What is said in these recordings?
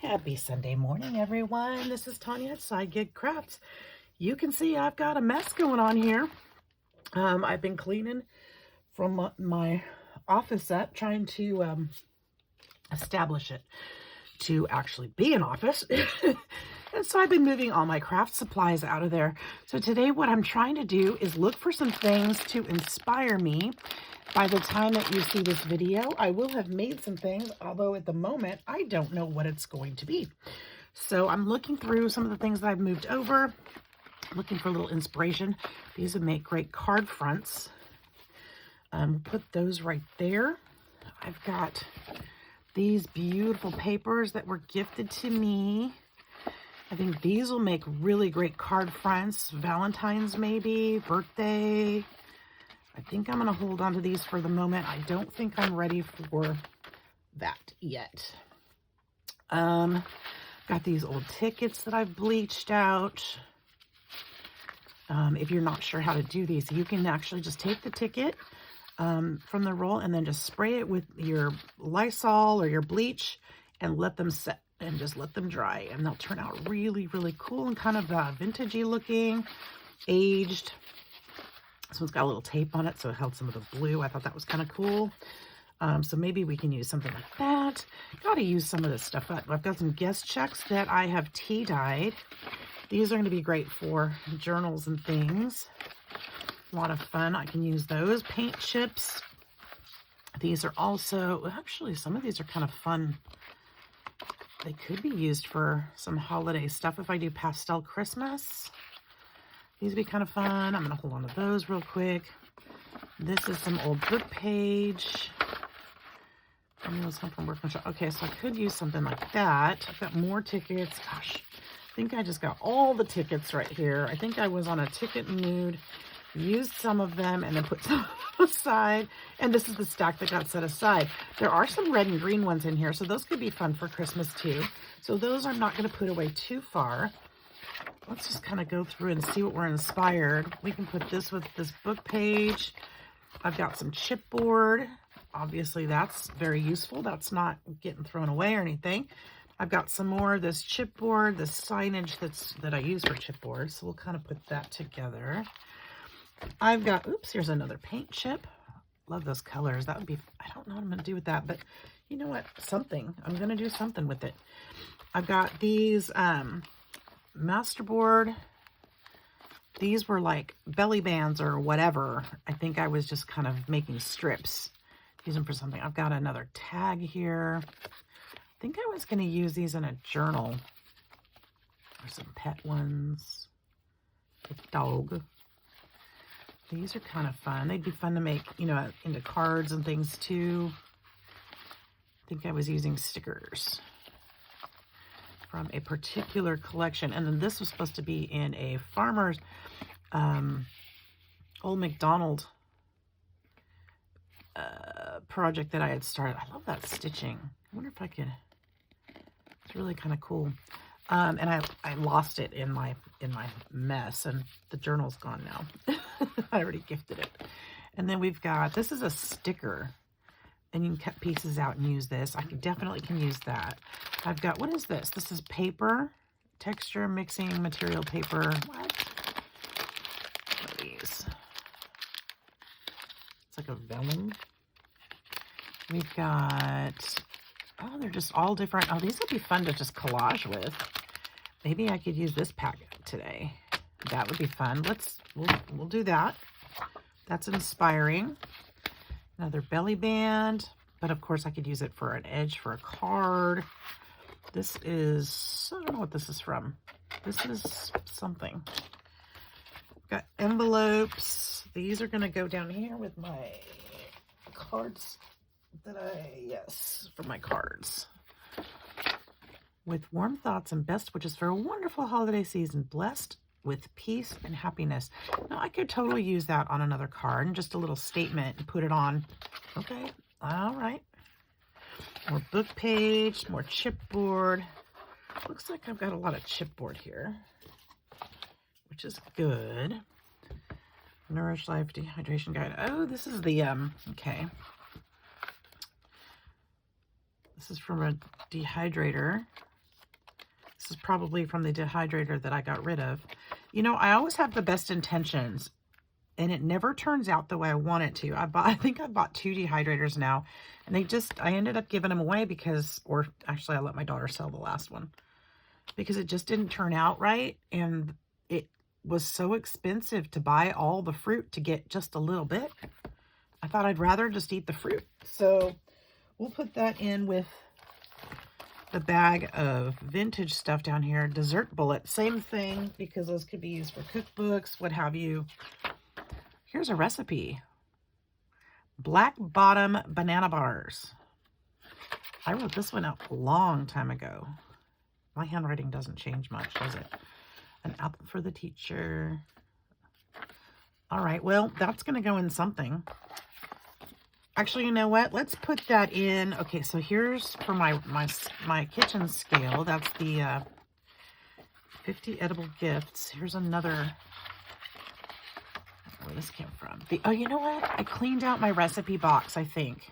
Happy Sunday morning, everyone. This is Tanya at Sidegigcrafts. You can see I've got a mess going on here. I've been cleaning from my office set, trying to establish it to actually be an office. And so I've been moving all my craft supplies out of there. So today what I'm trying to do is look for some things to inspire me. By the time that you see this video, I will have made some things, although at the moment, I don't know what it's going to be. So I'm looking through some of the things that I've moved over, looking for a little inspiration. These would make great card fronts. Put those right there. I've got these beautiful papers that were gifted to me. I think these will make really great card fronts, Valentine's maybe, birthday. I think I'm going to hold on to these for the moment. I don't think I'm ready for that yet. Got these old tickets that I've bleached out. If you're not sure how to do these, you can actually just take the ticket from the roll and then just spray it with your Lysol or your bleach and let them set and just let them dry. And they'll turn out really, really cool and kind of vintagey looking, aged. This one's got a little tape on it, so it held some of the blue. I thought that was kind of cool. So maybe we can use something like that. Got to use some of this stuff up. I've got some guest checks that I have tea dyed. These are going to be great for journals and things. A lot of fun. I can use those. Paint chips. These are also, actually, some of these are kind of fun. They could be used for some holiday stuff if I do pastel Christmas. These would be kind of fun. I'm going to hold on to those real quick. This is some old book page. I know it's not from workmanship. Okay, so I could use something like that. I've got more tickets. Gosh, I think I just got all the tickets right here. I think I was on a ticket mood. Used some of them and then put some aside. And this is the stack that got set aside. There are some red and green ones in here, so those could be fun for Christmas too. So those I'm not going to put away too far. Let's just kind of go through and see what we're inspired. We can put this with this book page. I've got some chipboard. Obviously, that's very useful. That's not getting thrown away or anything. I've got some more of this chipboard, this signage that I use for chipboard. So we'll kind of put that together. I've got, oops, here's another paint chip. Love those colors. That would be, I don't know what I'm going to do with that, but you know what? Something. I'm going to do something with it. I've got these masterboard. These were like belly bands or whatever. I think I was just kind of making strips. Use them for something. I've got another tag here. I think I was going to use these in a journal. Or some pet ones. A dog. These are kind of fun. They'd be fun to make, you know, into cards and things too. I think I was using stickers from a particular collection. And then this was supposed to be in a farmer's Old MacDonald project that I had started. I love that stitching. I wonder if I could, it's really kind of cool. And I lost it in my mess, and the journal's gone now. I already gifted it. And then we've got, this is a sticker. And you can cut pieces out and use this. I definitely can use that. I've got, what is this? This is paper, texture mixing material paper. What are these? It's like a vellum. We've got, oh, they're just all different. Oh, these would be fun to just collage with. Maybe I could use this packet today. That would be fun. We'll do that. That's inspiring. Another belly band, but of course I could use it for an edge for a card. This is, I don't know what this is from. This is something. Got envelopes. These are going to go down here with my cards yes, for my cards. With warm thoughts and best wishes for a wonderful holiday season, blessed with peace and happiness. Now, I could totally use that on another card and just a little statement and put it on. Okay, all right. More book page, more chipboard. Looks like I've got a lot of chipboard here, which is good. Nourish Life Dehydration Guide. Oh, this is the, okay. This is from a dehydrator. This is probably from the dehydrator that I got rid of. You know, I always have the best intentions, and it never turns out the way I want it to. I think I bought 2 dehydrators now, and I ended up giving them away because, or actually I let my daughter sell the last one because it just didn't turn out right, and it was so expensive to buy all the fruit to get just a little bit. I thought I'd rather just eat the fruit. So we'll put that in with the bag of vintage stuff down here. Dessert bullet, same thing, because those could be used for cookbooks, what have you. Here's a recipe. Black bottom banana bars. I wrote this one out a long time ago. My handwriting doesn't change much, does it? An apple for the teacher. All right, well, that's going to go in something. Actually, you know what? Let's put that in. Okay, so here's for my kitchen scale. That's the 50 edible gifts. Here's another. Where this came from. Oh, you know what? I cleaned out my recipe box, I think.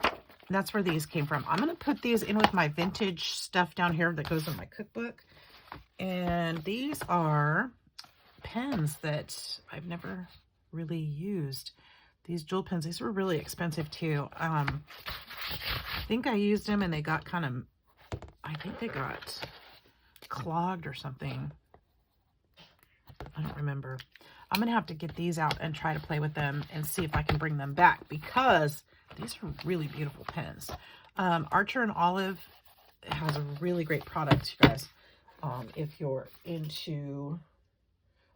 And that's where these came from. I'm going to put these in with my vintage stuff down here that goes in my cookbook. And these are pens that I've never really used. These jewel pens, these were really expensive too. I think I used them and they got kind of, I think they got clogged or something. I don't remember. I'm going to have to get these out and try to play with them and see if I can bring them back because these are really beautiful pens. Archer and Olive has a really great product, you guys. If you're into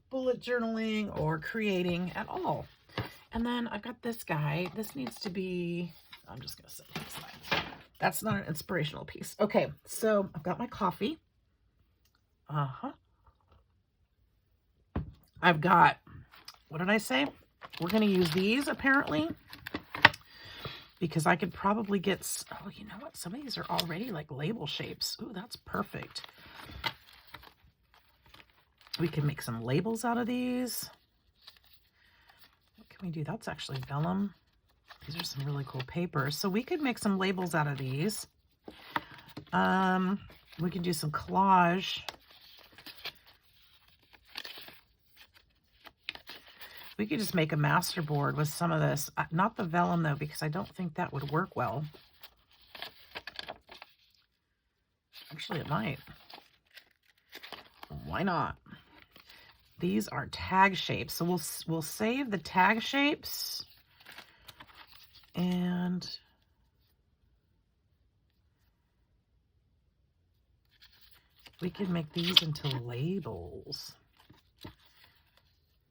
bullet journaling or creating at all. And then I've got this guy. This needs to be, I'm just going to set it aside. That's not an inspirational piece. Okay, so I've got my coffee. I've got, what did I say? We're going to use these apparently because I could probably get, oh, you know what? Some of these are already like label shapes. Ooh, that's perfect. We can make some labels out of these. What can we do? That's actually vellum. These are some really cool papers. So we could make some labels out of these. We can do some collage. We could just make a master board with some of this. Not the vellum, though, because I don't think that would work well. Actually, it might. Why not? These are tag shapes. So we'll save the tag shapes. And we could make these into labels.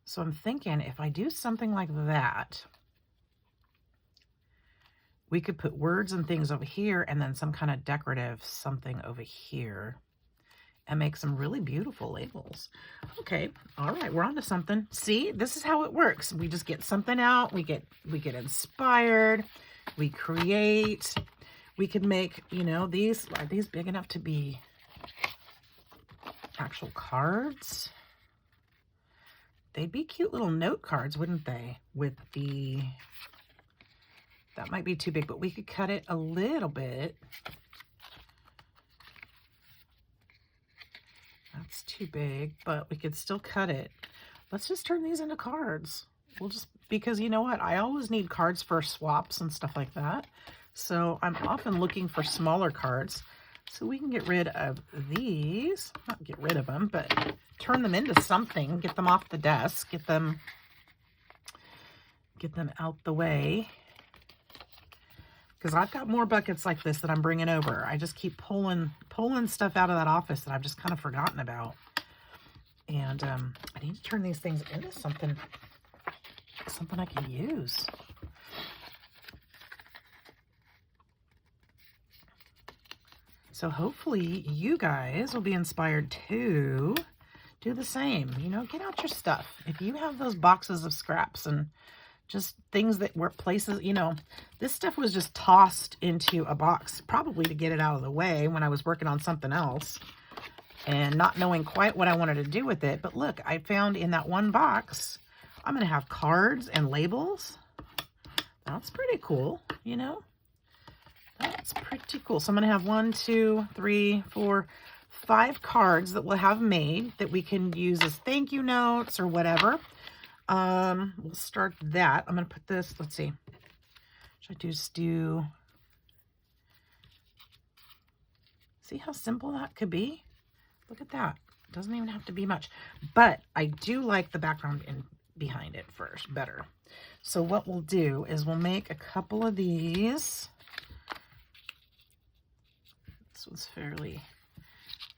So I'm thinking if I do something like that, we could put words and things over here and then some kind of decorative something over here and make some really beautiful labels. Okay, all right, we're on to something. See, this is how it works. We just get something out, we get inspired, we create. We could make, you know, these, are these big enough to be actual cards? They'd be cute little note cards, wouldn't they? With the, that might be too big, but we could cut it a little bit. That's too big, but we could still cut it. Let's just turn these into cards. We'll just, because you know what? I always need cards for swaps and stuff like that. So I'm often looking for smaller cards. So we can get rid of these, not get rid of them, but turn them into something, get them off the desk, get them out the way. Because I've got more buckets like this that I'm bringing over. I just keep pulling stuff out of that office that I've just kind of forgotten about. And I need to turn these things into something I can use. So hopefully you guys will be inspired to do the same. You know, get out your stuff. If you have those boxes of scraps and just things that were places, you know, this stuff was just tossed into a box, probably to get it out of the way when I was working on something else and not knowing quite what I wanted to do with it. But look, I found in that one box, I'm going to have cards and labels. That's pretty cool, you know. That's pretty cool. So I'm going to have 1, 2, 3, 4, 5 cards that we'll have made that we can use as thank you notes or whatever. We'll start that. I'm going to put this, let's see. Should I just do, see how simple that could be? Look at that. It doesn't even have to be much, but I do like the background in behind it first better. So what we'll do is we'll make a couple of these. This one's fairly,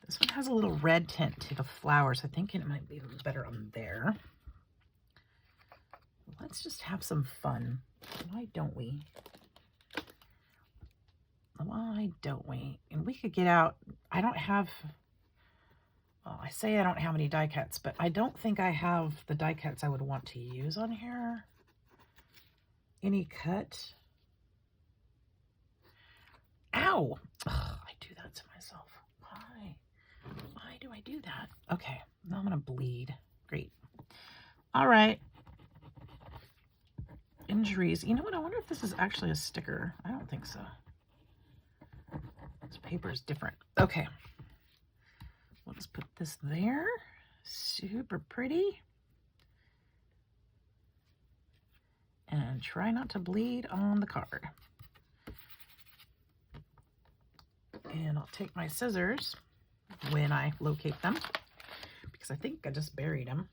this one has a little red tint to the flowers. I think it might be better on there. Let's just have some fun. Why don't we? Why don't we? And we could get out, I don't have, well, I say I don't have any die cuts, but I don't think I have the die cuts I would want to use on here. Any cut? Ow! Ugh, I do that to myself. Why? Why do I do that? Okay, now I'm gonna bleed. Great. All right. Injuries. You know what? I wonder if this is actually a sticker. I don't think so. This paper is different. Okay. We'll just put this there. Super pretty. And try not to bleed on the card. And I'll take my scissors when I locate them, because I think I just buried them.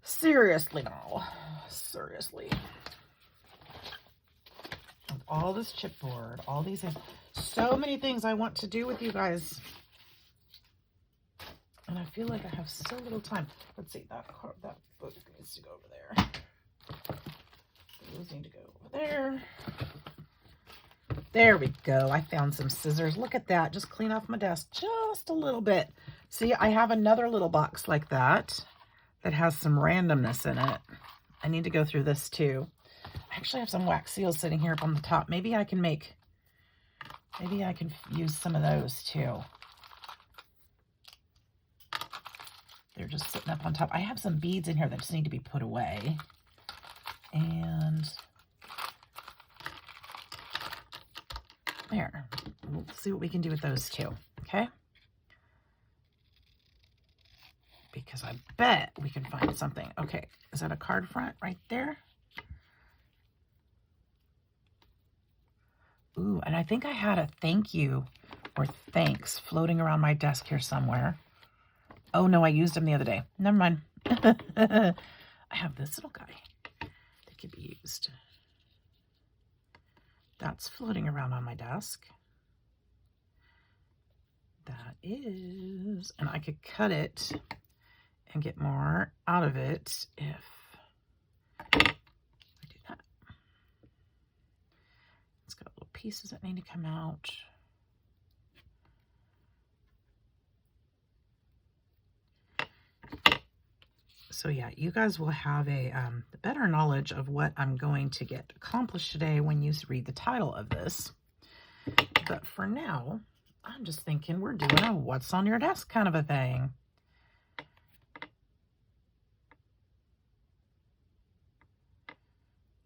Seriously now. Seriously. With all this chipboard, all these things, so many things I want to do with you guys. And I feel like I have so little time. Let's see, that book needs to go over there. Those need to go over there. There we go. I found some scissors. Look at that. Just clean off my desk just a little bit. See, I have another little box like that that has some randomness in it. I need to go through this too. I actually have some wax seals sitting here up on the top. Maybe I can use some of those too. They're just sitting up on top. I have some beads in here that just need to be put away. And there. We'll see what we can do with those too. Okay? Because I bet we can find something. Okay. Is that a card front right there? Ooh, and I think I had a thank you or thanks floating around my desk here somewhere. Oh no, I used them the other day. Never mind. I have this little guy that could be used. That's floating around on my desk. That is, and I could cut it and get more out of it if I do that. It's got little pieces that need to come out. So yeah, you guys will have a better knowledge of what I'm going to get accomplished today when you read the title of this. But for now, I'm just thinking we're doing a what's on your desk kind of a thing.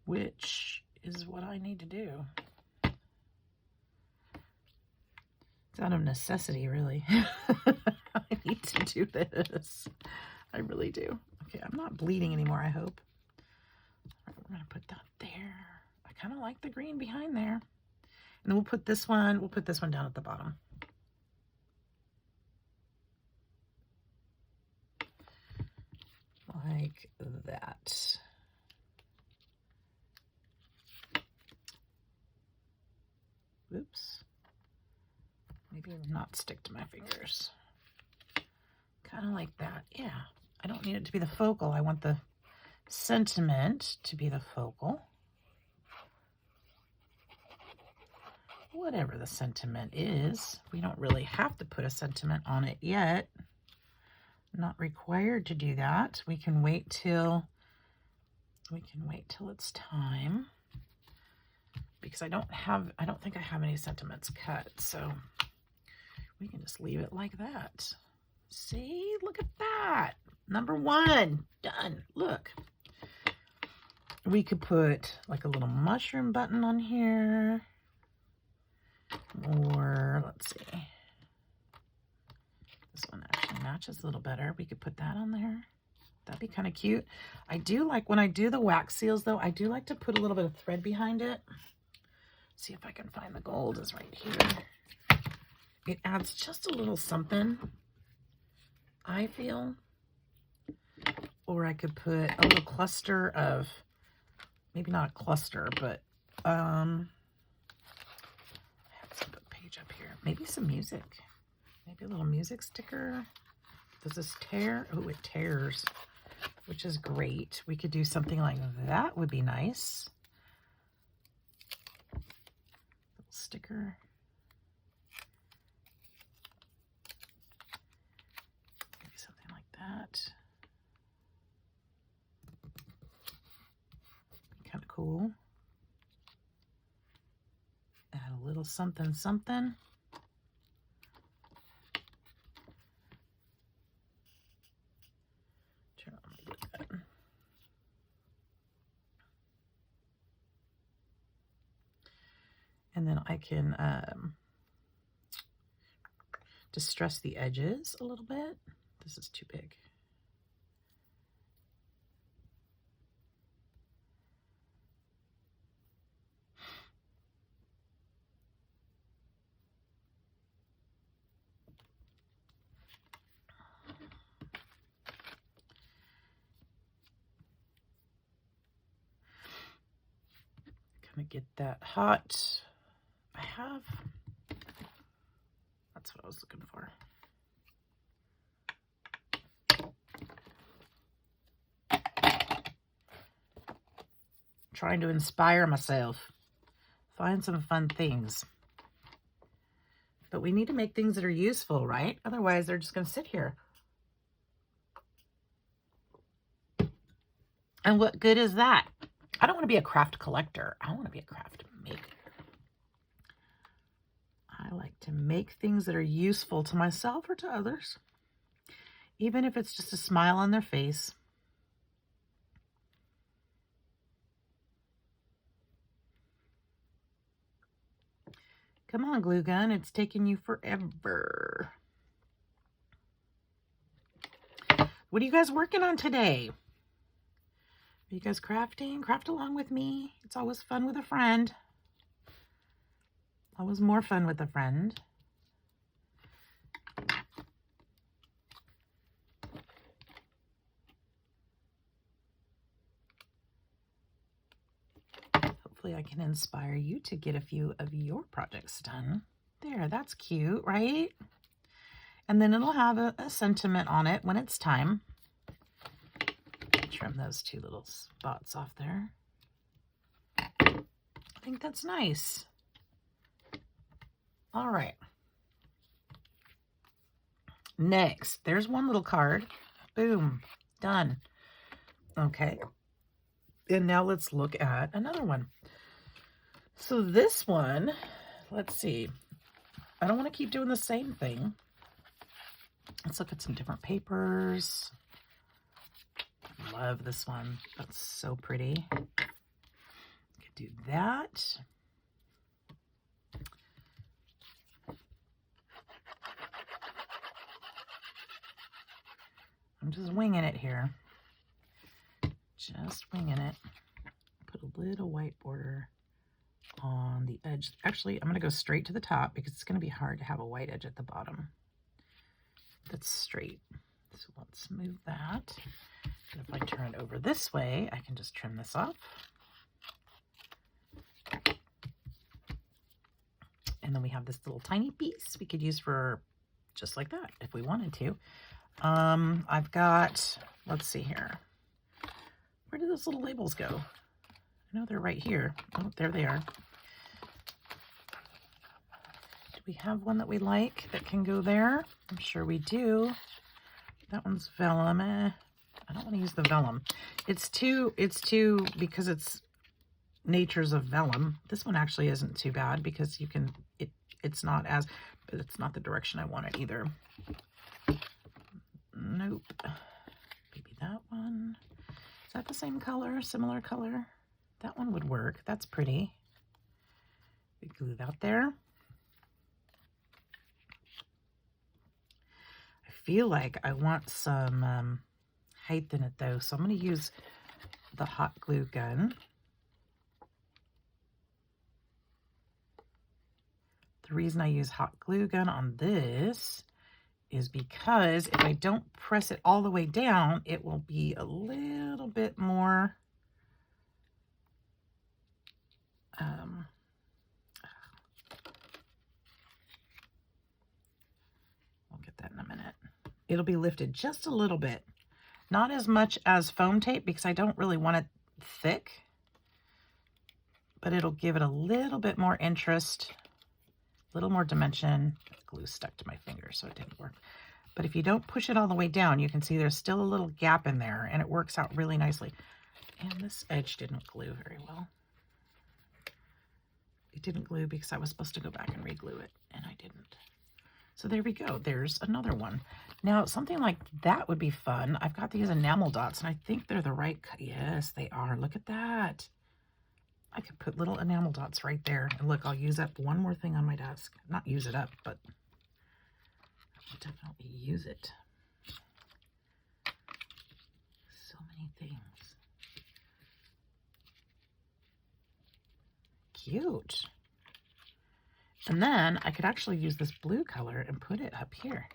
Which is what I need to do. It's out of necessity, really. I need to do this. I really do. Okay, I'm not bleeding anymore, I hope. All right, we're going to put that there. I kind of like the green behind there. And then we'll put this one down at the bottom. Like that. Oops. Maybe not stick to my fingers. Kind of like that. Yeah. I don't need it to be the focal. I want the sentiment to be the focal. Whatever the sentiment is. We don't really have to put a sentiment on it yet. Not required to do that. We can wait till it's time. Because I don't think I have any sentiments cut, so we can just leave it like that. See, look at that. Number 1, done. Look. We could put like a little mushroom button on here. Or let's see. This one actually matches a little better. We could put that on there. That'd be kind of cute. I do like, when I do the wax seals though, I do like to put a little bit of thread behind it. See if I can find the gold, is right here. It adds just a little something, I feel. Or I could put a little cluster of, maybe not a cluster, but I have some page up here. Maybe some music. Maybe a little music sticker. Does this tear? Oh, it tears, which is great. We could do something like that, would be nice. Little sticker. Maybe something like that. Kind of cool. Add a little something, something. And then I can distress the edges a little bit. This is too big. Kind of get that hot. That's what I was looking for. Trying to inspire myself. Find some fun things. But we need to make things that are useful, right? Otherwise, they're just going to sit here. And what good is that? I don't want to be a craft collector. I want to be a craft maker. I like to make things that are useful to myself or to others, even if it's just a smile on their face. Come on, glue gun. It's taking you forever. What are you guys working on today? Are you guys crafting? Craft along with me. It's always fun with a friend. Always more fun with a friend. Hopefully I can inspire you to get a few of your projects done. There, that's cute, right? And then it'll have a sentiment on it when it's time. Trim those two little spots off there. I think that's nice. All right. Next, there's one little card. Boom, done. Okay. And now let's look at another one. So this one, let's see. I don't want to keep doing the same thing. Let's look at some different papers. Love this one. That's so pretty. Could do that. I'm just winging it here. Just winging it. Put a little white border on the edge. Actually, I'm going to go straight to the top because it's going to be hard to have a white edge at the bottom. That's straight. So let's move that. And if I turn it over this way, I can just trim this off. And then we have this little tiny piece we could use for just like that if we wanted to. I've got, let's see here. Where did those little labels go? I know they're right here. Oh, there they are. Do we have one that we like that can go there? I'm sure we do. That one's vellum. I don't want to use the vellum. It's too, because it's natures of vellum. This one actually isn't too bad because you can, it's not as, but it's not the direction I want it either. Nope. Maybe that one. Is that the same color? Similar color? That one would work. That's pretty. We glue that there. feel like I want some height in it though, so I'm going to use the hot glue gun. The reason I use hot glue gun on this is because if I don't press it all the way down, it will be a little bit more we'll get that in a minute. It'll be lifted just a little bit. Not as much as foam tape because I don't really want it thick, but it'll give it a little bit more interest, a little more dimension. Glue stuck to my finger, so it didn't work. But if you don't push it all the way down, you can see there's still a little gap in there, and it works out really nicely. And this edge didn't glue very well. It didn't glue because I was supposed to go back and re-glue it, and I didn't. So there we go. There's another one. Now, something like that would be fun. I've got these enamel dots, and I think they're the right cut. Yes, they are. Look at that. I could put little enamel dots right there. And look, I'll use up one more thing on my desk. Not use it up, but I'll definitely use it. So many things. Cute. And then I could actually use this blue color and put it up here.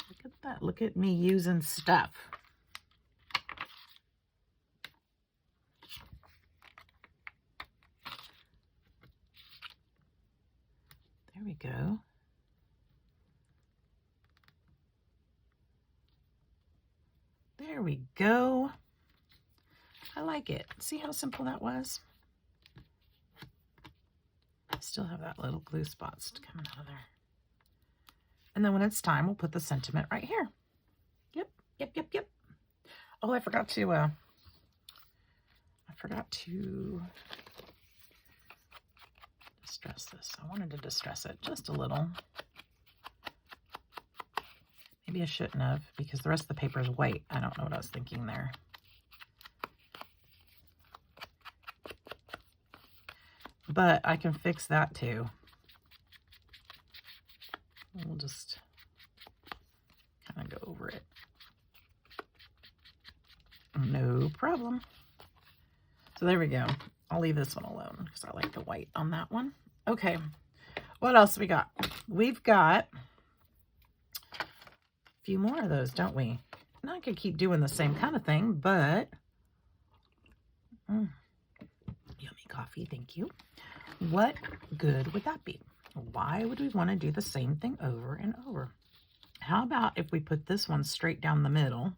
Look at that. Look at me using stuff. There we go. There we go. I like it. See how simple that was? I still have that little glue spots coming out of there. And then when it's time, we'll put the sentiment right here. Yep, yep, yep, yep. Oh, I forgot to distress this. I wanted to distress it just a little. Maybe I shouldn't have because the rest of the paper is white. I don't know what I was thinking there. But I can fix that too. We'll just kind of go over it. No problem. So there we go. I'll leave this one alone because I like the white on that one. Okay, what else we got? We've got a few more of those, don't we? And I could keep doing the same kind of thing, but yummy coffee, thank you. What good would that be? Why would we want to do the same thing over and over? How about if we put this one straight down the middle?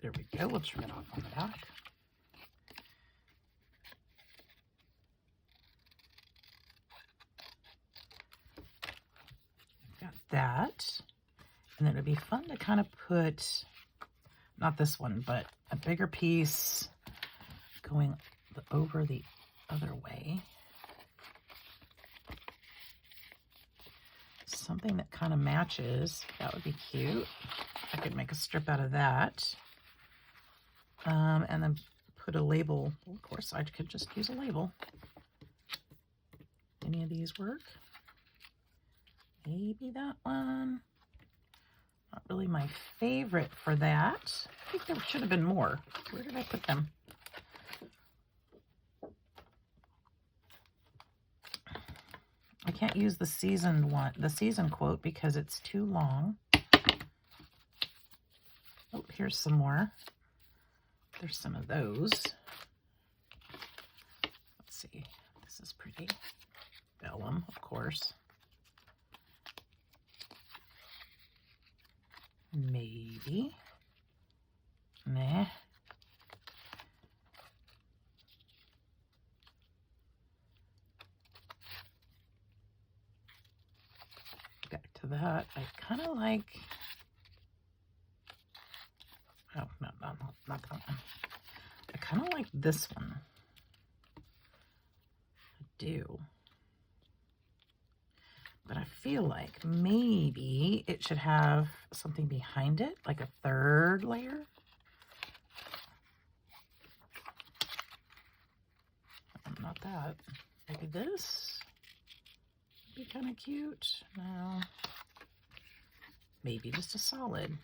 There we go. We'll trim it off on the back. Got that. And then it would be fun to kind of put, not this one, but a bigger piece going over the other way. Something that kind of matches. That would be cute. I could make a strip out of that. And then put a label. Of course, I could just use a label. Any of these work? Maybe that one. Not really my favorite for that. I think there should have been more. Where did I put them? I can't use the seasoned one, the season quote, because it's too long. Oh, here's some more. There's some of those. Let's see. This is pretty. Vellum, of course. Maybe. Meh. Back to that. I kind of like... Oh, no, not that one. I kind of like this one. I do. But I feel like maybe it should have something behind it, like a third layer. Not that. Maybe this would be kind of cute. No. Maybe just a solid.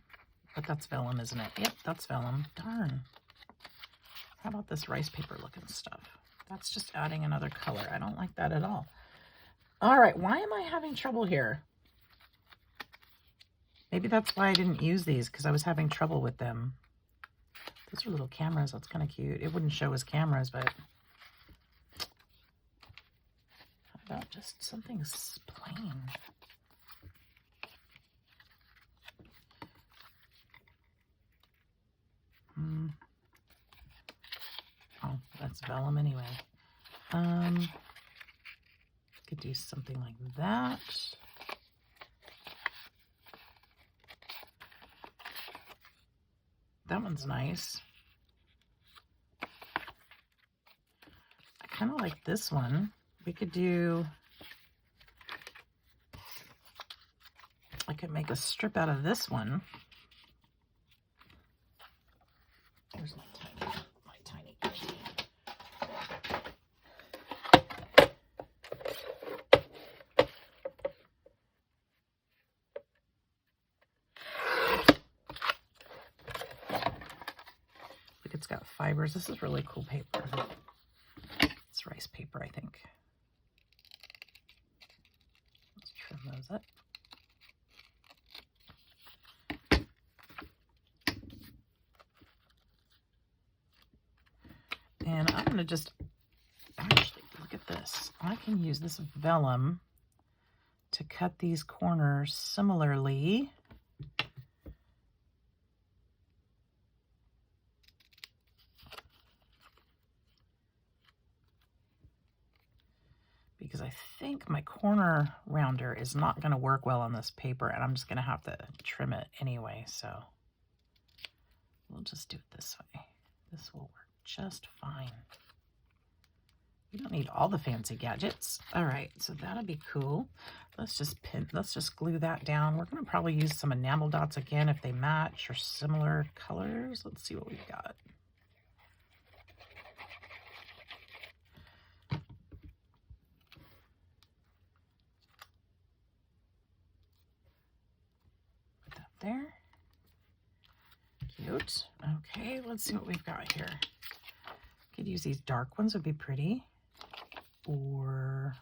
But that's vellum, isn't it? Yep, that's vellum. Darn. How about this rice paper looking stuff? That's just adding another color. I don't like that at all. All right, why am I having trouble here? Maybe that's why I didn't use these, because I was having trouble with them. Those are little cameras. That's kind of cute. It wouldn't show as cameras, but how about just something plain? Oh, that's vellum anyway. Could do something like that. That one's nice. I kind of like this one. We could do, I could make a strip out of this one. Here's my tiny machine. Look, it's got fibers. This is really cool paper. It's rice paper, I think. Let's trim those up. And I'm going to just, actually, look at this. I can use this vellum to cut these corners similarly. Because I think my corner rounder is not going to work well on this paper, and I'm just going to have to trim it anyway, so we'll just do it this way. This will work just fine. You don't need all the fancy gadgets. All right, so that'll be cool. Let's just glue that down. We're going to probably use some enamel dots again if they match or similar colors. Let's see what we've got. Put that there. Cute. Okay, let's see what we've got here. Could use these dark ones, would be pretty. Or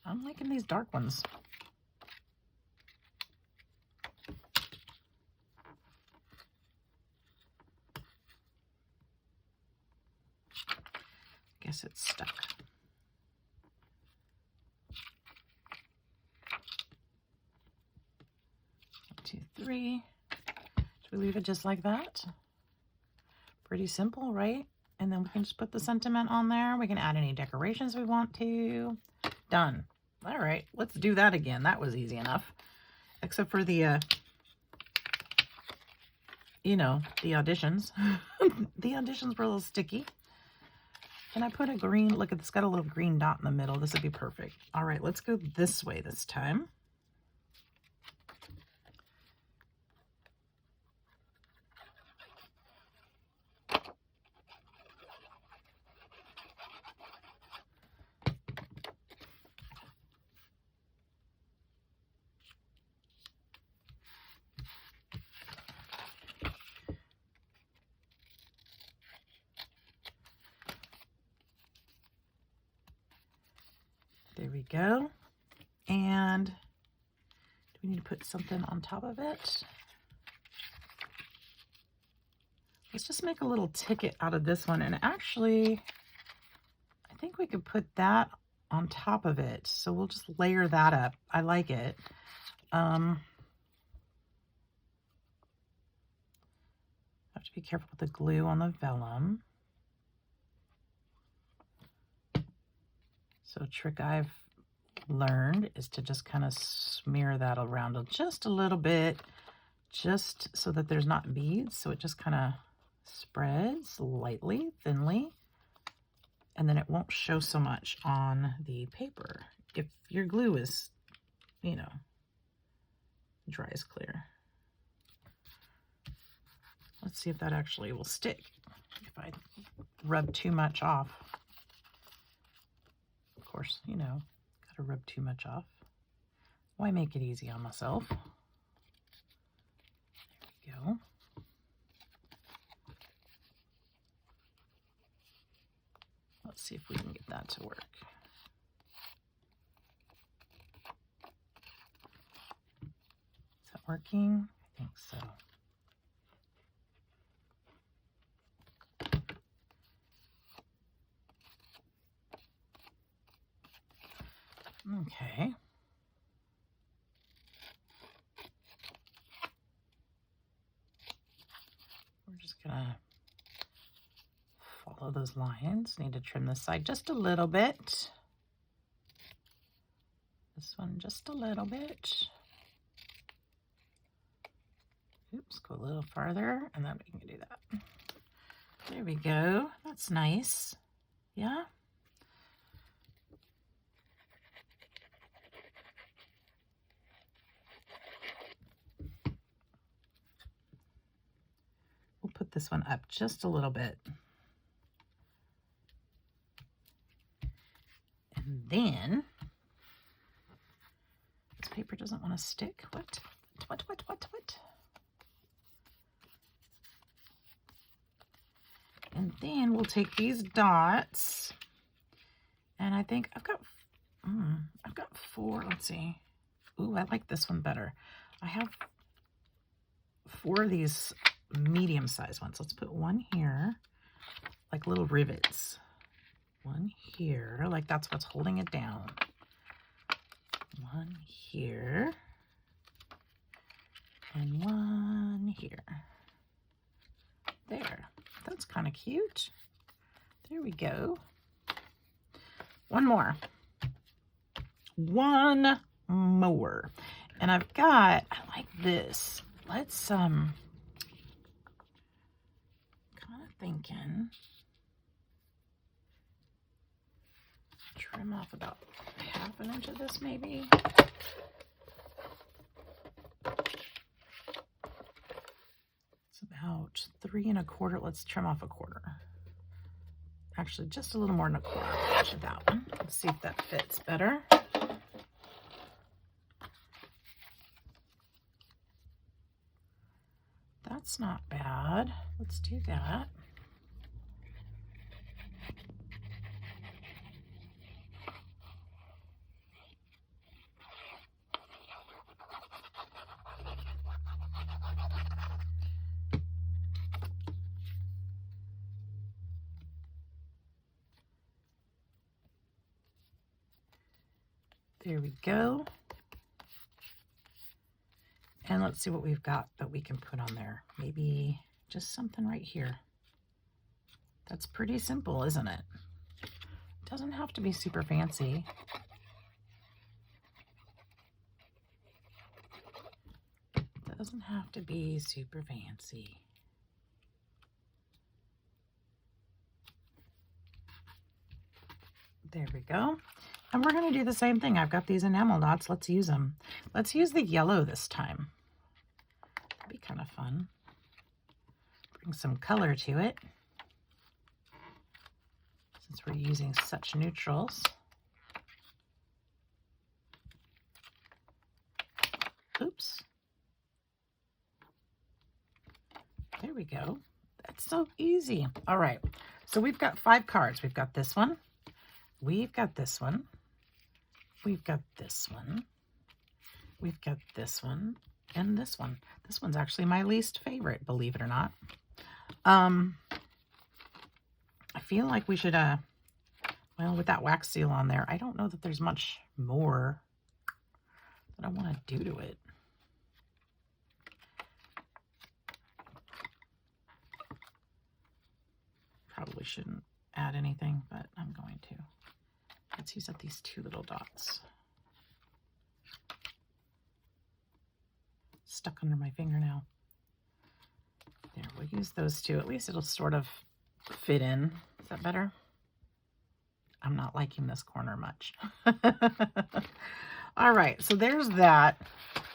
I'm liking these dark ones. Guess it's stuck. 1, 2, 3. Should we leave it just like that? Pretty simple, right? And then we can just put the sentiment on there. We can add any decorations we want to. Done. All right, let's do that again. That was easy enough. Except for the, you know, the auditions. The auditions were a little sticky. Can I put a green? Look, it's got a little green dot in the middle. This would be perfect. All right, let's go this way this time. There we go. And do we need to put something on top of it? Let's just make a little ticket out of this one. And actually, I think we could put that on top of it. So we'll just layer that up. I like it. Have to be careful with the glue on the vellum. So a trick I've learned is to just kind of smear that around just a little bit, just so that there's not beads. So it just kind of spreads lightly, thinly, and then it won't show so much on the paper. if your glue is, you know, dry as clear. Let's see if that actually will stick if I rub too much off. Of course, you know, gotta rub too much off. Why make it easy on myself? There we go. Let's see if we can get that to work. Is that working? I think so. Okay. We're just gonna follow those lines. Need to trim this side just a little bit. This one just a little bit. Oops, go a little farther, and then we can do that. There we go. That's nice. Yeah. We'll put this one up just a little bit. And then, this paper doesn't want to stick. What? And then we'll take these dots, and I think I've got 4. Let's see. Ooh, I like this one better. I have 4 of these medium-sized ones. Let's put one here, like little rivets. One here, like that's what's holding it down. One here, and one here. There. That's kind of cute. There we go. One more. One more. And I've got, I like this. Let's, kind of thinking, trim off about 1/2 inch of this maybe. It's about 3 1/4. Let's trim off 1/4. Actually, just a little more than 1/4 of that one. Let's see if that fits better. That's not bad. Let's do that. There we go. And let's see what we've got that we can put on there. Maybe just something right here. That's pretty simple, isn't it? Doesn't have to be super fancy. Doesn't have to be super fancy. There we go. And we're going to do the same thing. I've got these enamel dots. Let's use them. Let's use the yellow this time. That'd be kind of fun. Bring some color to it, since we're using such neutrals. Oops. There we go. That's so easy. All right. So we've got 5 cards. We've got this one. We've got this one. We've got this one. We've got this one. And this one. This one's actually my least favorite, believe it or not. I feel like we should, well, with that wax seal on there, I don't know that there's much more that I want to do to it. Probably shouldn't add anything, but I'm going to. Let's use up these 2 little dots. Stuck under my finger now. There, we'll use those 2. At least it'll sort of fit in. Is that better? I'm not liking this corner much. All right, so there's that.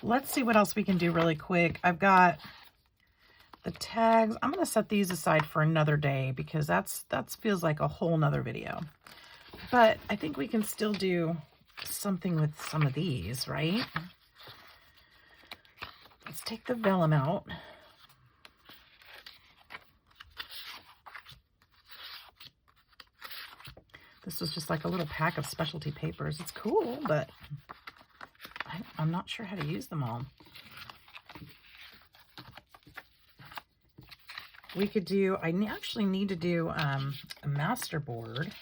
Let's see what else we can do really quick. I've got the tags. I'm going to set these aside for another day because that feels like a whole nother video. But I think we can still do something with some of these, right? Let's take the vellum out. This was just like a little pack of specialty papers. It's cool, but I'm not sure how to use them all. We could do, I actually need to do a master board.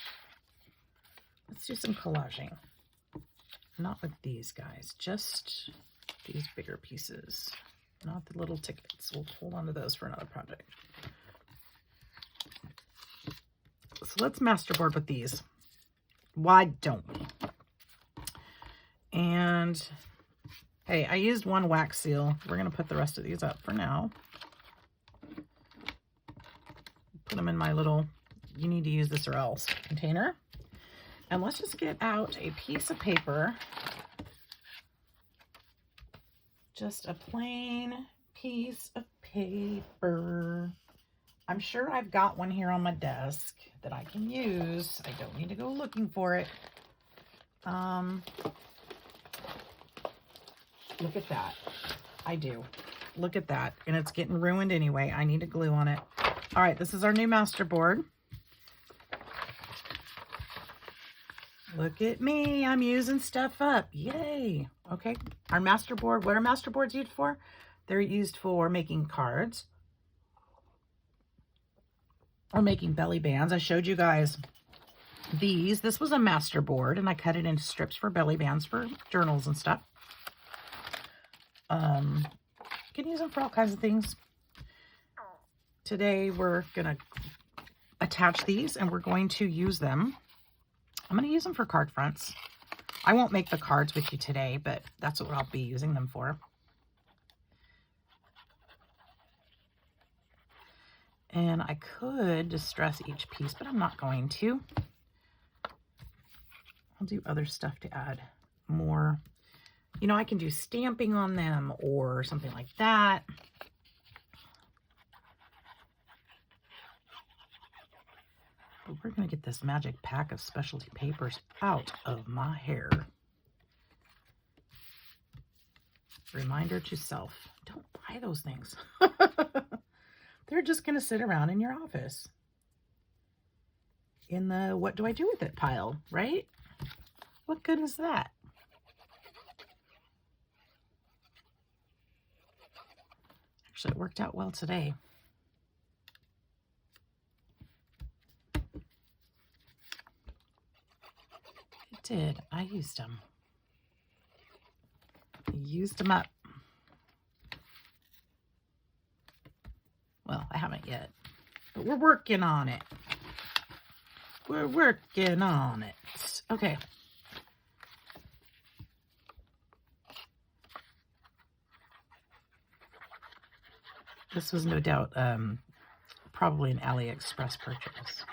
Let's do some collaging. Not with these guys, just these bigger pieces, not the little tickets. We'll hold on to those for another project. So let's masterboard with these. Why don't we? And hey, I used one wax seal. We're going to put the rest of these up for now. Put them in my little, you need to use this or else container. And let's just get out a piece of paper. Just a plain piece of paper. I'm sure I've got one here on my desk that I can use. I don't need to go looking for it. Look at that. I do. Look at that. And it's getting ruined anyway. I need to glue on it. All right, this is our new master board. Look at me. I'm using stuff up. Yay. Okay. Our master board. What are master boards used for? They're used for making cards or making belly bands. I showed you guys these. This was a master board, and I cut it into strips for belly bands for journals and stuff. You can use them for all kinds of things. Today we're going to attach these, and we're going to use them. I'm going to use them for card fronts. I won't make the cards with you today, but that's what I'll be using them for. And I could distress each piece, but I'm not going to. I'll do other stuff to add more. You know, I can do stamping on them or something like that. But we're going to get this magic pack of specialty papers out of my hair. Reminder to self, don't buy those things. They're just going to sit around in your office in the what do I do with it pile, right? What good is that? Actually, it worked out well today. It did. I used them. Used them up. Well, I haven't yet, but we're working on it. We're working on it. Okay. This was no doubt probably an AliExpress purchase.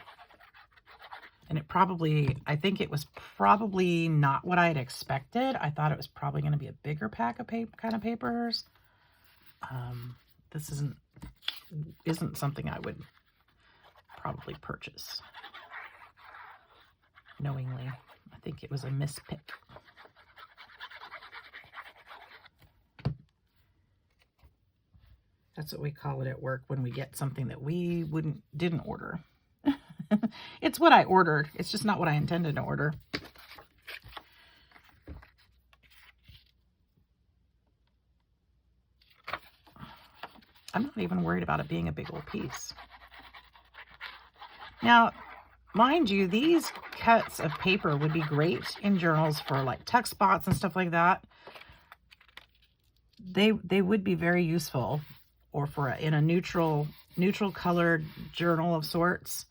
And it probably, I think it was probably not what I had expected. I thought it was probably going to be a bigger pack of kind of papers. This isn't something I would probably purchase knowingly. I think it was a mispick. That's what we call it at work when we get something that we didn't order. It's what I ordered. It's just not what I intended to order. I'm not even worried about it being a big old piece. Now, mind you, these cuts of paper would be great in journals for like tuck spots and stuff like that. They would be very useful, or for in a neutral colored journal of sorts.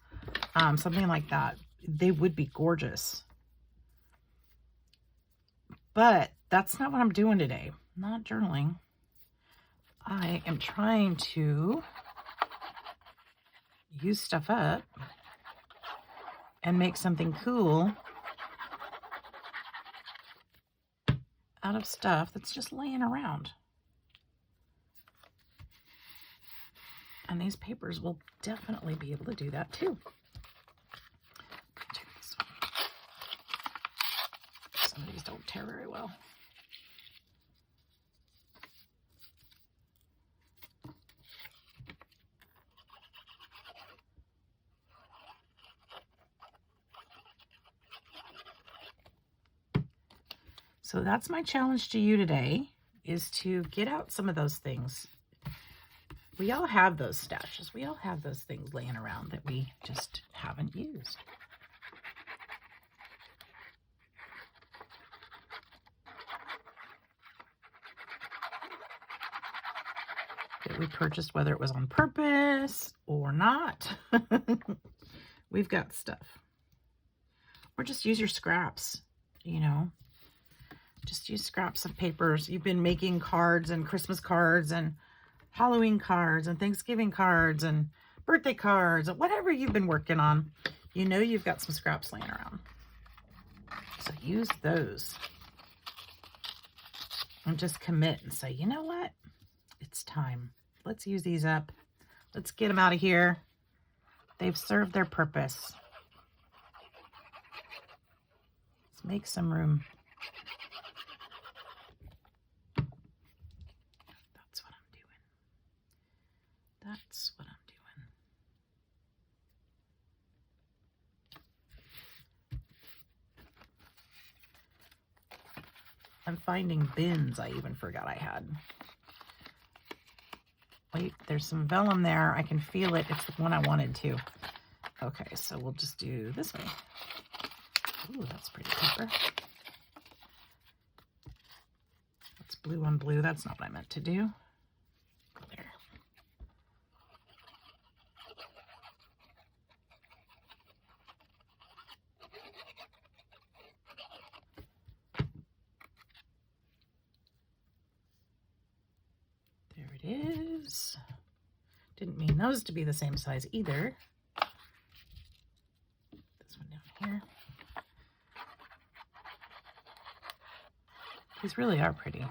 Something like that. They would be gorgeous. But that's not what I'm doing today. I'm not journaling. I am trying to use stuff up and make something cool out of stuff that's just laying around. And these papers will definitely be able to do that too. Check this one. Some of these don't tear very well. So that's my challenge to you today, is to get out some of those things. We all have those stashes. We all have those things laying around that we just haven't used. That we purchased, whether it was on purpose or not. We've got stuff. Or just use your scraps, you know. Just use scraps of papers. You've been making cards and Christmas cards and Halloween cards and Thanksgiving cards and birthday cards, and whatever you've been working on, you know you've got some scraps laying around. So use those. And just commit and say, you know what? It's time. Let's use these up. Let's get them out of here. They've served their purpose. Let's make some room. That's what I'm doing. I'm finding bins I even forgot I had. Wait, there's some vellum there. I can feel it. It's the one I wanted to. Okay, so we'll just do this way. Ooh, that's pretty paper. That's blue on blue. That's not what I meant to do. There. There it is. Didn't mean those to be the same size either. This one down here. These really are pretty.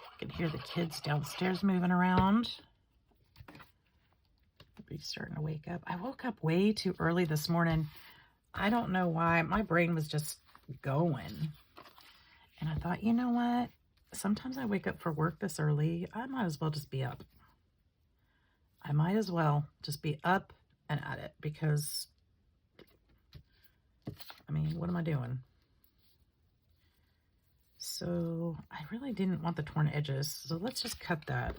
I can hear the kids downstairs moving around. They're starting to wake up. I woke up way too early this morning. I don't know why. My brain was just going. And I thought, you know what? Sometimes I wake up for work this early. I might as well just be up. I might as well just be up and at it, because, I mean, what am I doing? So I really didn't want the torn edges, so let's just cut that.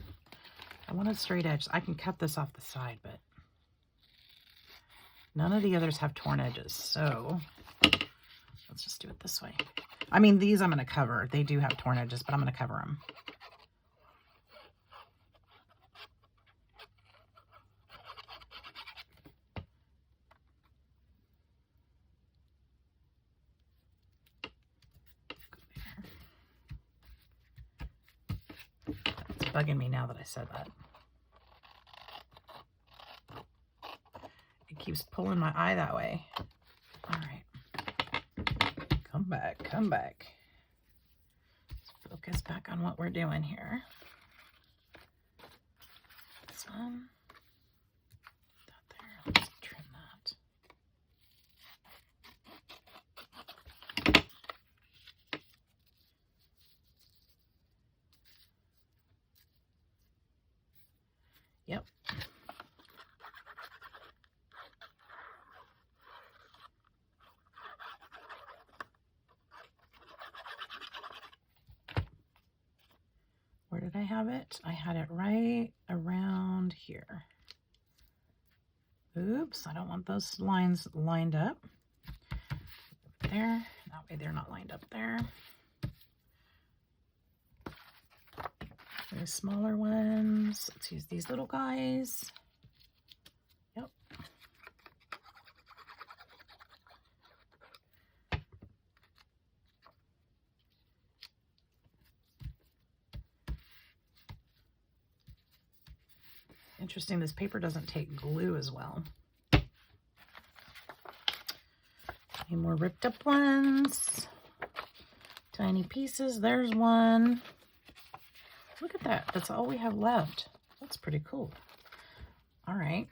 I wanted straight edges. I can cut this off the side, but none of the others have torn edges, so let's just do it this way. I mean, these I'm going to cover. They do have torn edges, but I'm going to cover them. It's bugging me now that I said that. It keeps pulling my eye that way. All right. Come back, come back. Let's focus back on what we're doing here. This one. That there. Let's trim that. Yep. Where did I have it? I had it right around here. Oops, I don't want those lines lined up. there. That way they're not lined up there. The smaller ones. Let's use these little guys. Yep. Interesting, this paper doesn't take glue as well. Any more ripped up ones? Tiny pieces. There's one. Look at that. That's all we have left. That's pretty cool. All right.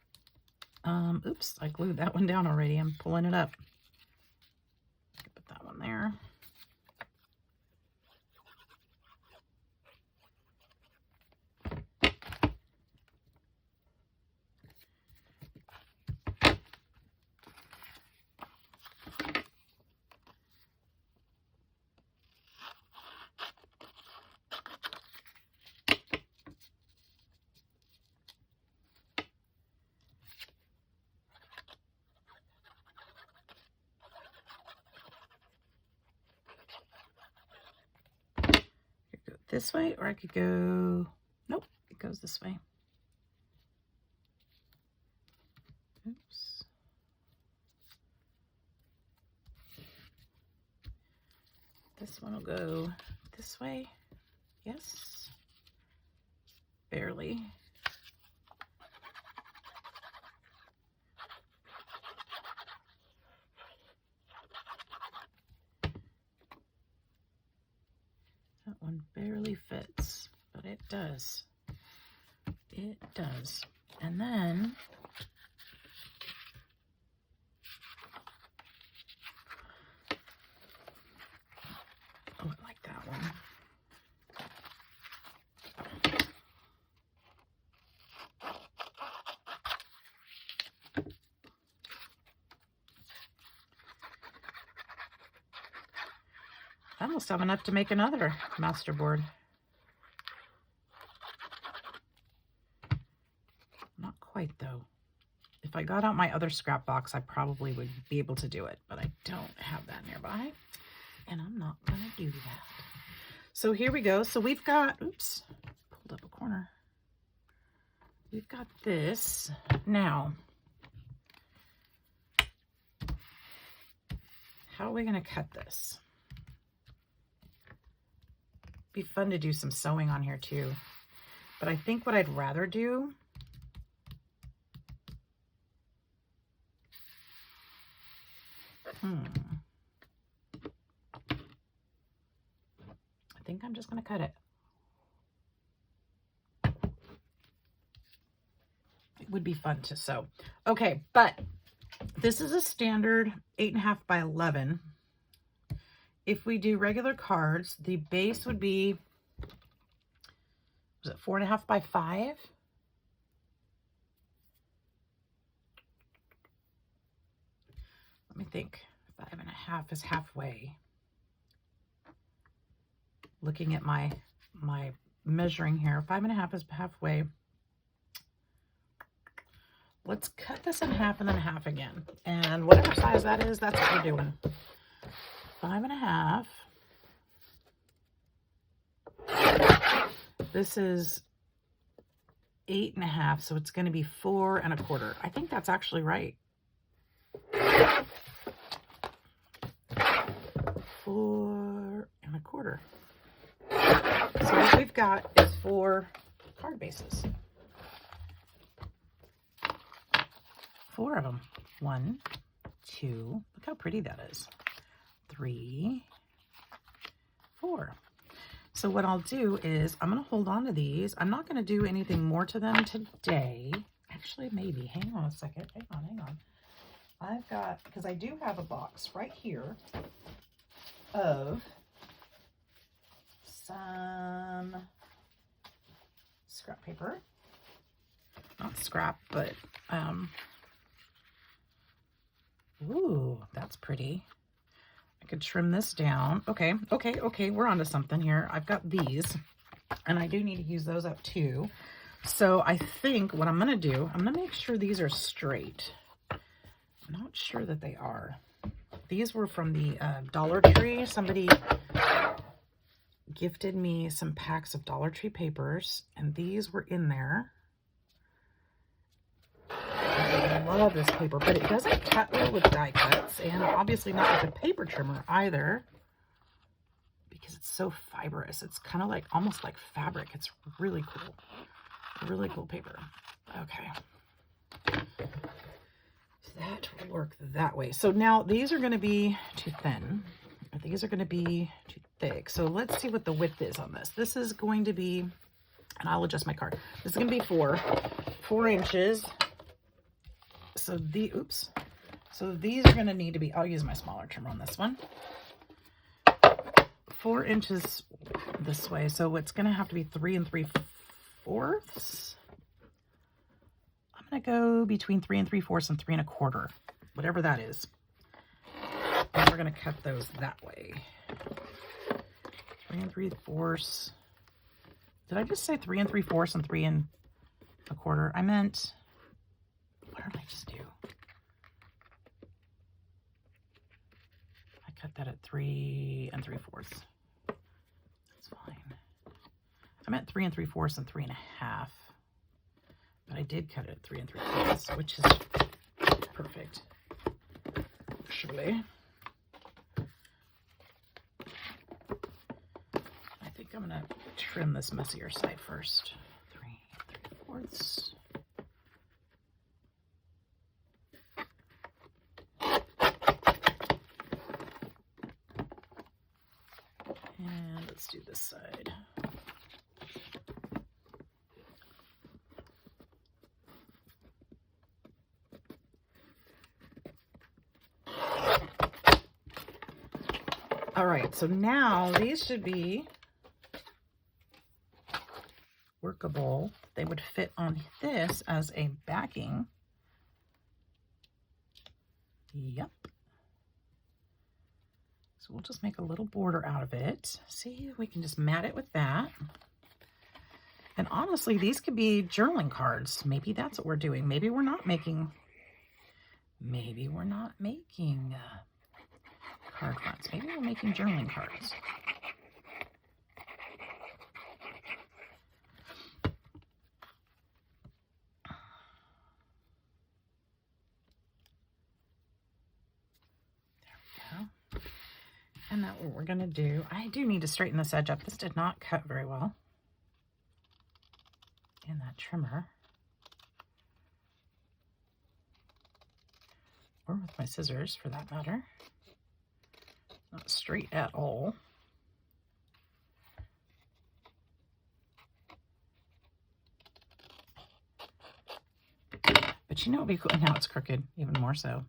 Oops, I glued that one down already. I'm pulling it up. Put that one there. This way, or I could go, nope, it goes this way. Oops. This one will go this way. Yes. Barely. That one barely fits, but it does. It does. And then oh, I like that one. I almost have enough to make another masterboard. Not quite though. If I got out my other scrap box, I probably would be able to do it, but I don't have that nearby, and I'm not gonna do that. So here we go. So we've got, oops, pulled up a corner. We've got this. Now, how are we gonna cut this? Be fun to do some sewing on here too, but I think what I'd rather do I think I'm just going to cut it. It would be fun to sew. Okay, but this is a standard 8.5 by 11. If we do regular cards, the base would be, was it 4.5 by 5? Let me think. 5.5 is halfway. Looking at my measuring here, 5.5 is halfway. Let's cut this in half and then half again. And whatever size that is, that's what we're doing. 5.5. This is 8.5, so it's going to be 4.25. I think that's actually right. 4.25. So what we've got is 4 card bases. 4 of them. 1, 2. Look how pretty that is. 3, 4. So what I'll do is I'm going to hold on to these. I'm not going to do anything more to them today. Actually, maybe. Hang on a second. Hang on. I've got, because I do have a box right here of some scrap paper. Not scrap, but, ooh, that's pretty. I could trim this down. Okay, we're onto something here. I've got these, and I do need to use those up too. So I think what I'm going to do, I'm going to make sure these are straight. I'm not sure that they are. These were from the Dollar Tree. Somebody gifted me some packs of Dollar Tree papers, and these were in there. I love this paper, but it doesn't cut well with die cuts, and obviously not with a paper trimmer either, because it's so fibrous. It's kind of like, almost like fabric. It's really cool. Really cool paper. Okay. So that will work that way. So now these are going to be too thin. These are going to be too thick. So let's see what the width is on this. This is going to be, and I'll adjust my card. This is going to be 4 inches. So so these are going to need to be, I'll use my smaller trimmer on this one. 4 inches this way. So it's going to have to be 3 3/4. I'm going to go between 3 3/4 and 3 1/4, whatever that is. And we're going to cut those that way. 3 3/4. Did I just say 3 3/4 and 3 1/4? I meant, what did I just do? I cut that at 3 3/4. That's fine. I meant 3 3/4 and 3 1/2. But I did cut it at 3 3/4, which is perfect. Actually, I think I'm gonna trim this messier side first. 3 3/4. And let's do this side. All right, so now these should be workable. They would fit on this as a backing. Yep. So we'll just make a little border out of it. See, we can just mat it with that. And honestly, these could be journaling cards. Maybe that's what we're doing. Maybe we're not making card fronts. Maybe we're making journaling cards. There we go. And that's what we're going to do. I do need to straighten this edge up. This did not cut very well in that trimmer. Or with my scissors, for that matter. Not straight at all. But you know what would be cool? And now it's crooked, even more so.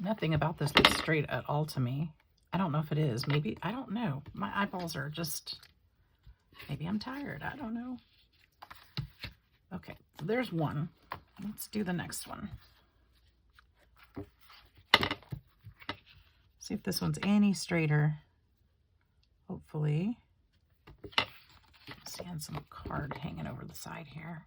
Nothing about this looks straight at all to me. I don't know if it is. Maybe, I don't know. My eyeballs are just, maybe I'm tired. I don't know. Okay, so there's one. Let's do the next one. See if this one's any straighter. Hopefully. Seeing some card hanging over the side here.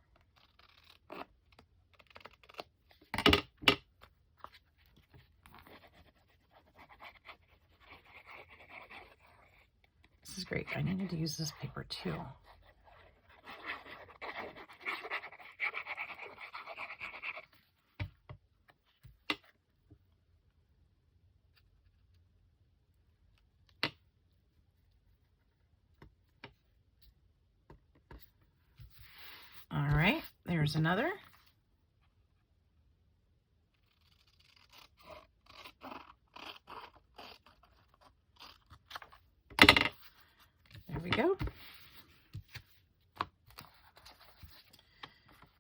This is great. I needed to use this paper too. All right, there's another. There we go.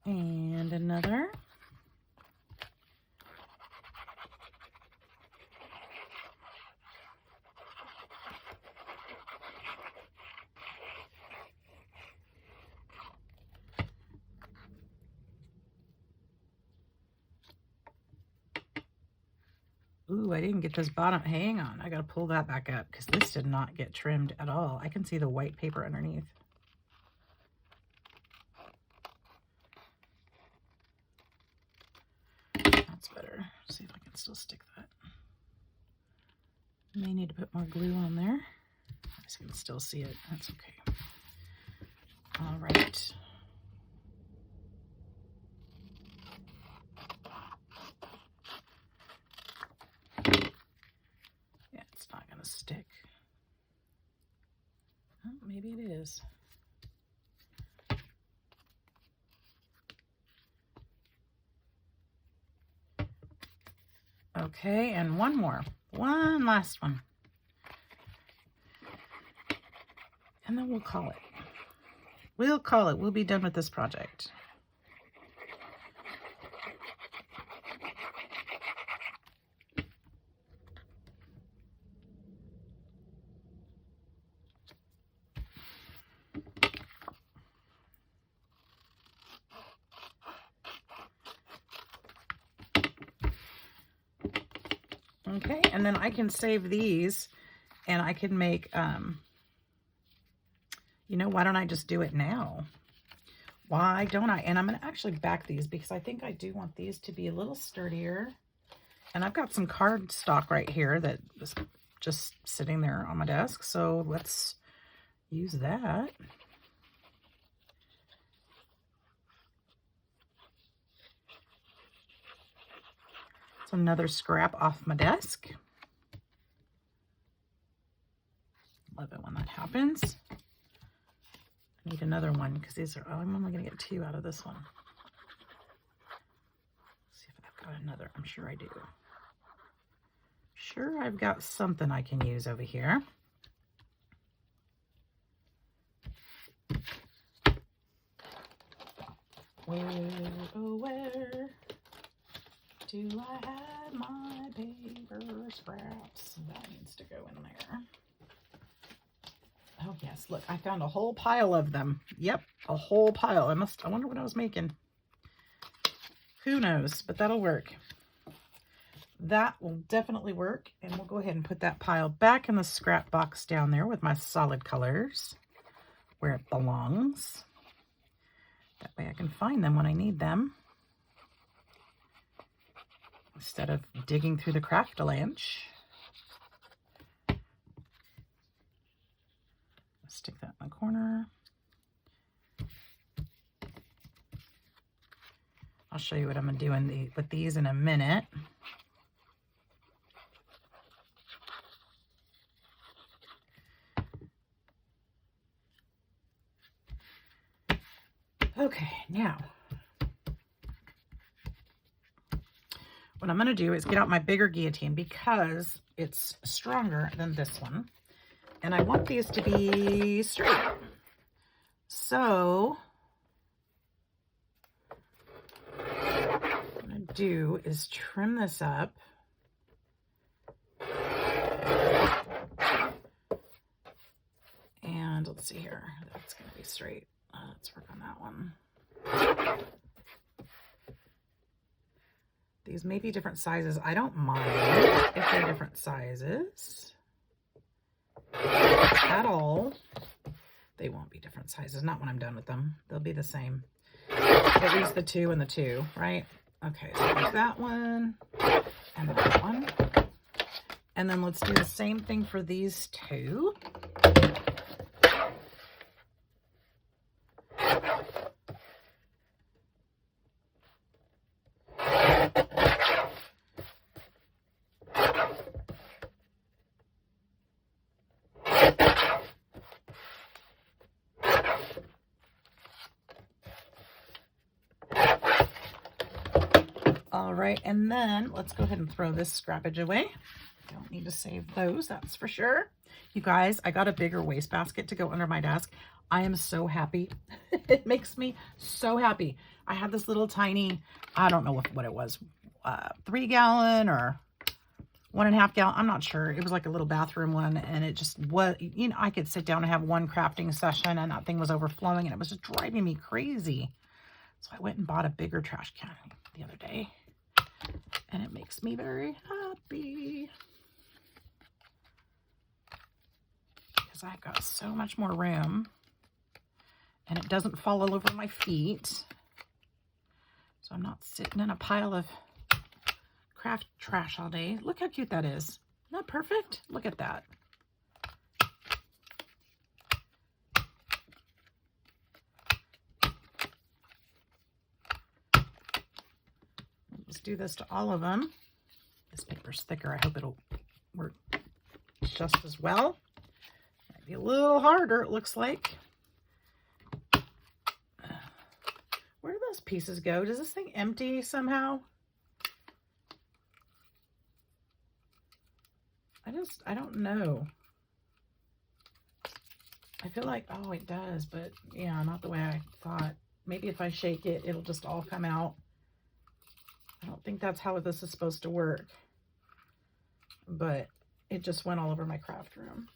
And another. Ooh, I didn't get this bottom. Hang on. I got to pull that back up because this did not get trimmed at all. I can see the white paper underneath. That's better. See if I can still stick that. May need to put more glue on there. I just can still see it. That's okay. All right. Yeah, it's not going to stick. Oh, maybe it is. Okay, and one more. One last one. And then we'll call it. We'll call it. We'll be done with this project. Okay, and then I can save these and I can make, you know, why don't I just do it now? Why don't I? And I'm going to actually back these because I think I do want these to be a little sturdier. And I've got some card stock right here that is just sitting there on my desk. So let's use that. It's another scrap off my desk. Love it when that happens. I need another one because these are, oh, I'm only going to get 2 out of this one. Let's see if I've got another. I'm sure I do. Sure, I've got something I can use over here. Where, oh, where do I have my paper scraps? That needs to go in there. Oh yes, look, I found a whole pile of them. Yep, a whole pile. I wonder what I was making. Who knows, but that'll work. That will definitely work. And we'll go ahead and put that pile back in the scrap box down there with my solid colors where it belongs. That way I can find them when I need them, instead of digging through the craft-a-lanch. Stick that in the corner. I'll show you what I'm doing with these in a minute. Okay, now what I'm going to do is get out my bigger guillotine because it's stronger than this one. And I want these to be straight. So what I'm going to do is trim this up. And let's see here. That's going to be straight. Let's work on that one. These may be different sizes. I don't mind if they're different sizes at all. They won't be different sizes. Not when I'm done with them. They'll be the same. At least the 2 and the 2, right? Okay, so there's that one and that one. And then let's do the same thing for these 2. All right, and then let's go ahead and throw this scrappage away. Don't need to save those, that's for sure. You guys, I got a bigger wastebasket to go under my desk. I am so happy. It makes me so happy. I had this little tiny, I don't know what it was, 3 gallon or 1.5 gallon. I'm not sure. It was like a little bathroom one, and it just was, you know, I could sit down and have one crafting session and that thing was overflowing and it was just driving me crazy. So I went and bought a bigger trash can the other day, and it makes me very be. Because I've got so much more room. And it doesn't fall all over my feet. So I'm not sitting in a pile of craft trash all day. Look how cute that is. Isn't that perfect? Look at that. Let's do this to all of them. This paper's thicker. I hope it'll work just as well. Might be a little harder, it looks like. Where do those pieces go? Does this thing empty somehow? I don't know. I feel like, oh, it does, but yeah, not the way I thought. Maybe if I shake it, it'll just all come out. I don't think that's how this is supposed to work, but it just went all over my craft room.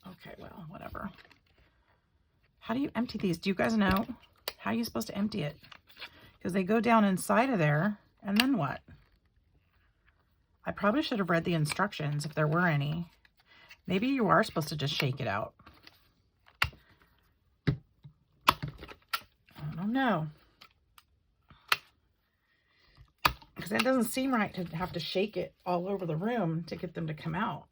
Okay, well, whatever. How do you empty these? Do you guys know? How are you supposed to empty it? Because they go down inside of there, and then what? I probably should have read the instructions if there were any. Maybe you are supposed to just shake it out. I don't know. Because it doesn't seem right to have to shake it all over the room to get them to come out.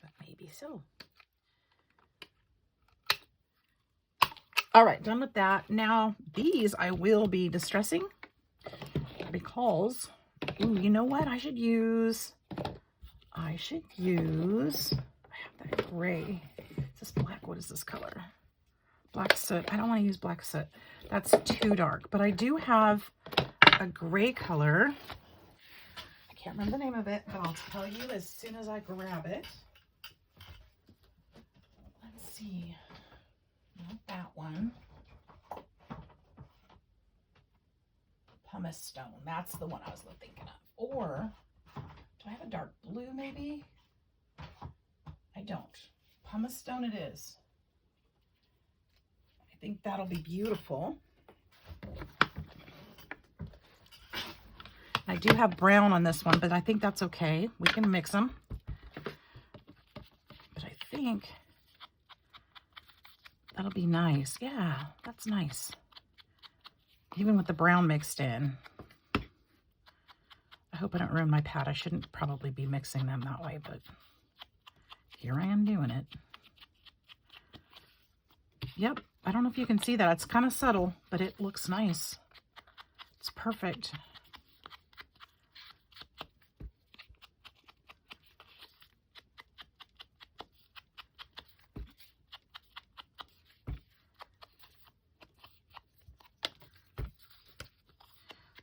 But maybe so. All right, done with that. Now, these I will be distressing because, ooh, you know what I should use? I have that gray. Is this black? What is this color? Black soot. I don't want to use black soot. That's too dark. But I do have a gray color. I can't remember the name of it, but I'll tell you as soon as I grab it. Let's see. Not that one. Pumice stone. That's the one I was thinking of. Or do I have a dark blue maybe? I don't. Pumice stone it is. I think that'll be beautiful. I do have brown on this one, but I think that's okay. We can mix them. But I think that'll be nice. Yeah, that's nice. Even with the brown mixed in. I hope I don't ruin my pad. I shouldn't probably be mixing them that way, but here I am doing it. Yep, I don't know if you can see that. It's kind of subtle, but it looks nice. It's perfect.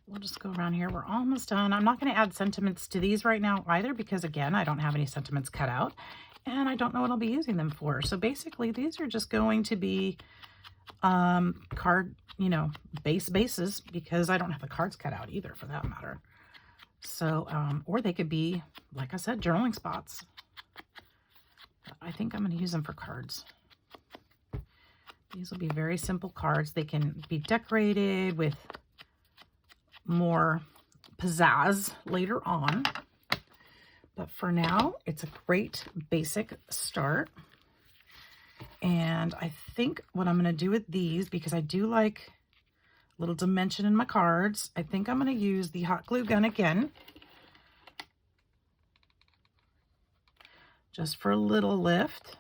We'll just go around here. We're almost done. I'm not going to add sentiments to these right now either because, again, I don't have any sentiments cut out and I don't know what I'll be using them for. So basically, these are just going to be card, bases because I don't have the cards cut out either for that matter. So, or they could be, like I said, journaling spots. I think I'm going to use them for cards. These will be very simple cards. They can be decorated with more pizzazz later on, but for now it's a great basic start. And I think what I'm going to do with these, because I do like a little dimension in my cards, I think I'm going to use the hot glue gun again just for a little lift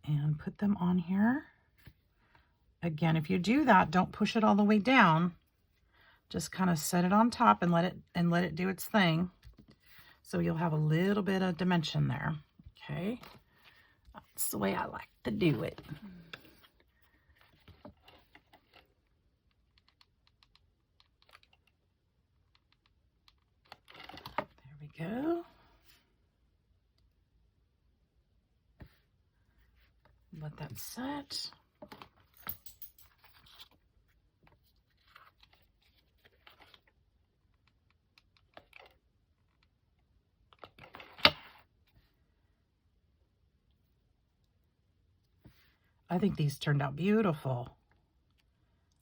and put them on here. Again, if you do that, don't push it all the way down. Just kind of set it on top and let it do its thing. So you'll have a little bit of dimension there. Okay. That's the way I like to do it. There we go. Let that set. I think these turned out beautiful.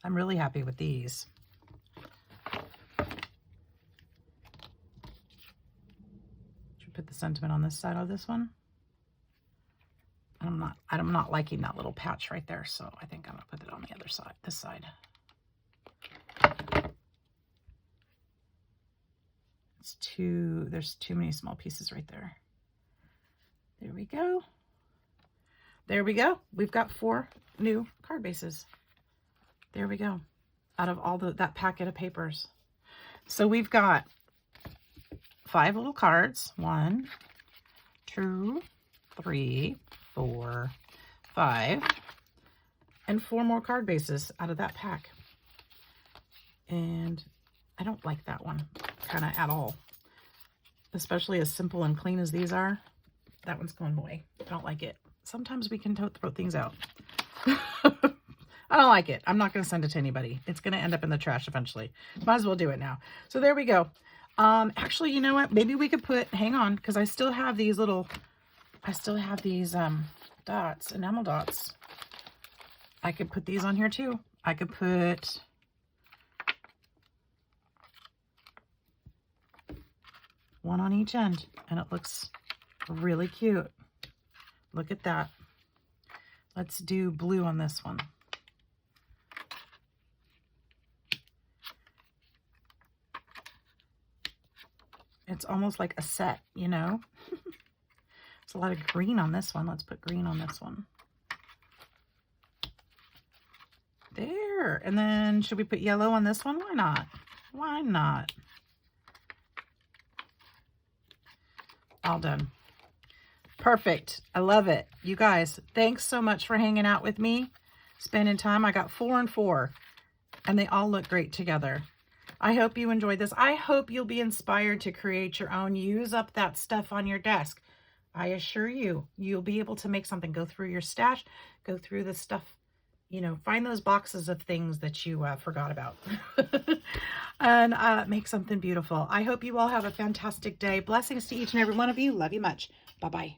I'm really happy with these. Should we put the sentiment on this side of this one? I'm not liking that little patch right there, so I think I'm gonna put it on the other side, this side. There's too many small pieces right there. There we go. There we go. We've got 4 new card bases. There we go. Out of all that packet of papers. So we've got 5 little cards. 1, 2, 3, 4, 5, and 4 more card bases out of that pack. And I don't like that one kind of at all. Especially as simple and clean as these are. That one's going away. I don't like it. Sometimes we can throw things out. I don't like it. I'm not going to send it to anybody. It's going to end up in the trash eventually. Might as well do it now. So there we go. Actually, you know what? Maybe we could hang on, because I still have these dots, enamel dots. I could put these on here too. I could put one on each end, and it looks really cute. Look at that. Let's do blue on this one. It's almost like a set, you know? There's a lot of green on this one. Let's put green on this one. There. And then should we put yellow on this one? Why not? Why not? All done. Perfect. I love it. You guys, thanks so much for hanging out with me, spending time. I got 4 and 4, and they all look great together. I hope you enjoyed this. I hope you'll be inspired to create your own. Use up that stuff on your desk. I assure you, you'll be able to make something. Go through your stash, go through the stuff, you know, find those boxes of things that you forgot about and make something beautiful. I hope you all have a fantastic day. Blessings to each and every one of you. Love you much. Bye-bye.